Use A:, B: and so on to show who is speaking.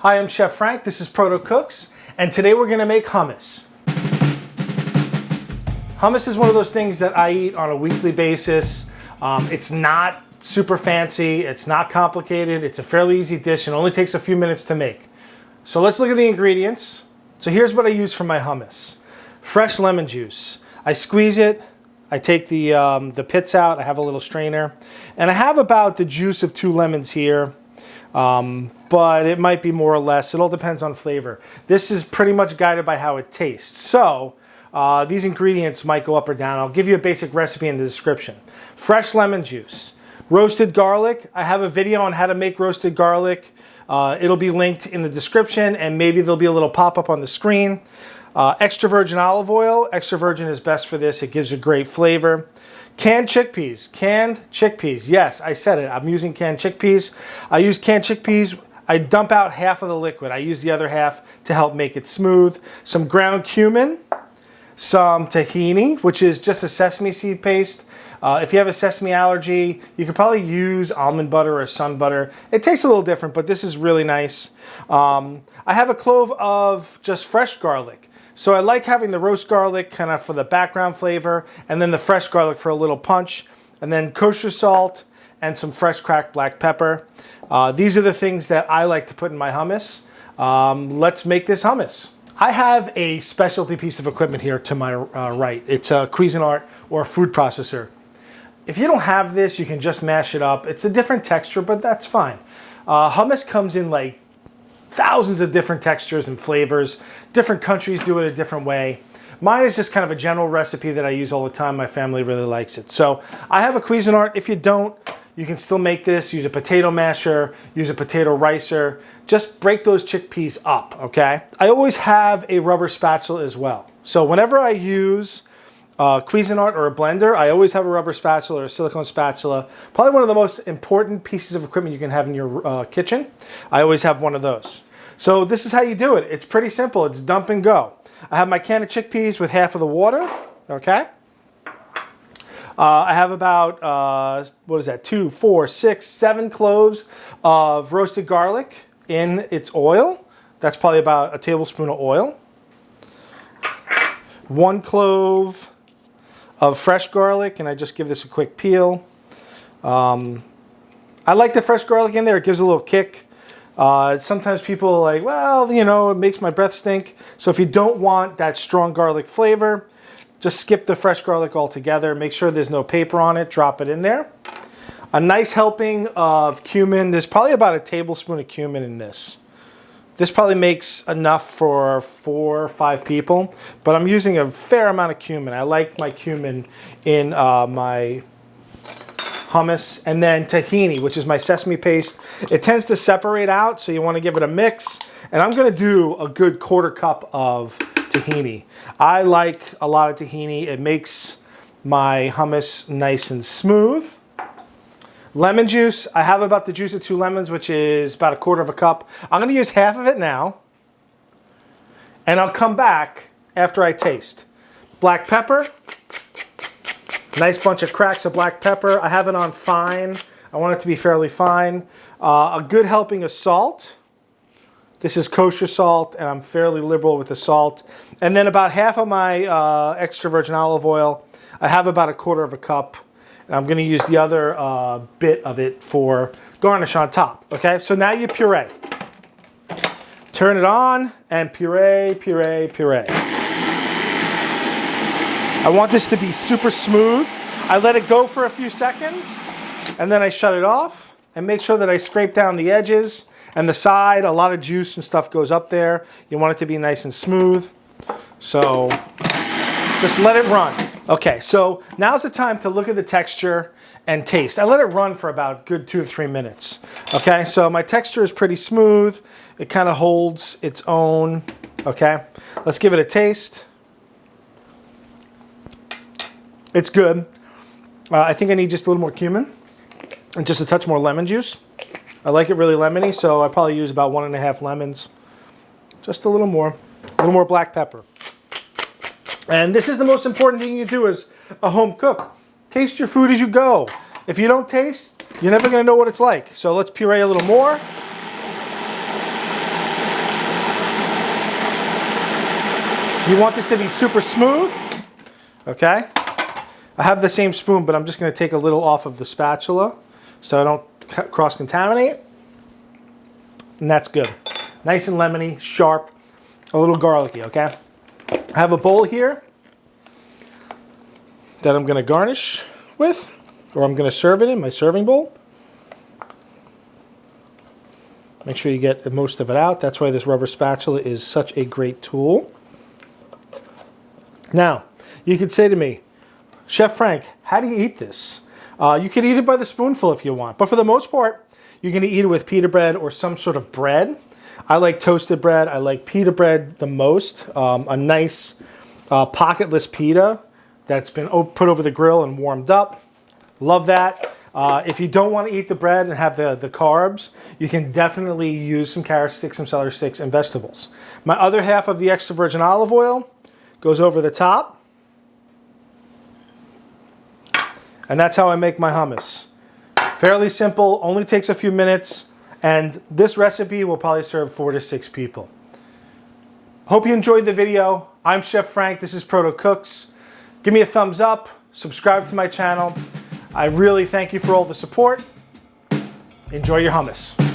A: Hi, I'm Chef Frank. This is Proto Cooks, and today we're going to make hummus. Hummus is one of those things that I eat on a weekly basis. It's not super fancy, it's not complicated, it's a fairly easy dish and only takes a few minutes to make. So let's look at the ingredients. So here's what I use for my hummus. Fresh lemon juice. I squeeze it, I take the pits out, I have a little strainer, and I have about the juice of 2 lemons here. But it might be more or less. It all depends on flavor. This is pretty much guided by how it tastes. So these ingredients might go up or down. I'll give you a basic recipe in the description. Fresh lemon juice. Roasted garlic. I have a video on how to make roasted garlic. It'll be linked in the description, and maybe there'll be a little pop-up on the screen. Extra virgin olive oil. Extra virgin is best for this. It gives a great flavor. Canned chickpeas. Canned chickpeas. Yes, I said it. I'm using canned chickpeas. I use canned chickpeas. I dump out half of the liquid. I use the other half to help make it smooth. Some ground cumin. Some tahini, which is just a sesame seed paste. If you have a sesame allergy, you could probably use almond butter or sun butter. It tastes a little different, but this is really nice. I have a clove of just fresh garlic. So I like having the roast garlic kind of for the background flavor, and then the fresh garlic for a little punch, and then kosher salt and some fresh cracked black pepper. These are the things that I like to put in my hummus. Let's make this hummus. I have a specialty piece of equipment here to my right. It's a Cuisinart or a food processor. If you don't have this, you can just mash it up. It's a different texture, but that's fine. Hummus comes in like thousands of different textures and flavors. Different countries do it a different way. Mine is just kind of a general recipe that I use all the time. My family really likes it. So I have a Cuisinart. If you don't, you can still make this. Use a potato masher, use a potato ricer. Just break those chickpeas up, okay? I always have a rubber spatula as well. So whenever I use a Cuisinart or a blender, I always have a rubber spatula or a silicone spatula. Probably one of the most important pieces of equipment you can have in your kitchen. I always have one of those. So this is how you do it. It's pretty simple. It's dump and go. I have my can of chickpeas with half of the water, okay? I have about, 2, 4, 6, 7 cloves of roasted garlic in its oil. That's probably about a tablespoon of oil. 1 clove of fresh garlic, and I just give this a quick peel. I like the fresh garlic in there. It gives a little kick. Sometimes people are like, well, you know, it makes my breath stink. So if you don't want that strong garlic flavor, just skip the fresh garlic altogether. Make sure there's no paper on it. Drop it in there. A nice helping of cumin. There's probably about a tablespoon of cumin in this. This probably makes enough for 4 or 5 people, but I'm using a fair amount of cumin. I like my cumin in my hummus. And then tahini, which is my sesame paste. It tends to separate out, so you want to give it a mix. And I'm going to do a good 1/4 cup of tahini. I like a lot of tahini. It makes my hummus nice and smooth. Lemon juice. I have about the juice of 2 lemons, which is about a 1/4 cup. I'm going to use half of it now. And I'll come back after I taste. Black pepper. Nice bunch of cracks of black pepper. I have it on fine. I want it to be fairly fine. A good helping of salt. This is kosher salt, and I'm fairly liberal with the salt. And then about half of my extra virgin olive oil. I have about a 1/4 cup. And I'm going to use the other bit of it for garnish on top. Okay, so now you puree. Turn it on and puree, puree, puree. I want this to be super smooth. I let it go for a few seconds, and then I shut it off and make sure that I scrape down the edges and the side. A lot of juice and stuff goes up there. You want it to be nice and smooth. So just let it run. Okay, so now's the time to look at the texture and taste. I let it run for about good 2 to 3 minutes. Okay, so my texture is pretty smooth. It kind of holds its own. Okay, let's give it a taste. It's good. I think I need just a little more cumin and just a touch more lemon juice. I like it really lemony, so I probably use about 1½ lemons. Just a little more black pepper. And this is the most important thing you do as a home cook. Taste your food as you go. If you don't taste, you're never going to know what it's like. So let's puree a little more. You want this to be super smooth, okay? I have the same spoon, but I'm just gonna take a little off of the spatula so I don't cross-contaminate. And that's good. Nice and lemony, sharp, a little garlicky, okay? I have a bowl here that I'm gonna garnish with, or I'm gonna serve it in my serving bowl. Make sure you get most of it out. That's why this rubber spatula is such a great tool. Now, you could say to me, Chef Frank, how do you eat this? You could eat it by the spoonful if you want, but for the most part, you're gonna eat it with pita bread or some sort of bread. I like toasted bread. I like pita bread the most. A nice pocketless pita that's been put over the grill and warmed up. Love that. If you don't want to eat the bread and have the carbs, you can definitely use some carrot sticks, some celery sticks, and vegetables. My other half of the extra virgin olive oil goes over the top. And that's how I make my hummus. Fairly simple, only takes a few minutes, and this recipe will probably serve 4 to 6 people. Hope you enjoyed the video. I'm Chef Frank, this is Proto Cooks. Give me a thumbs up, subscribe to my channel. I really thank you for all the support. Enjoy your hummus.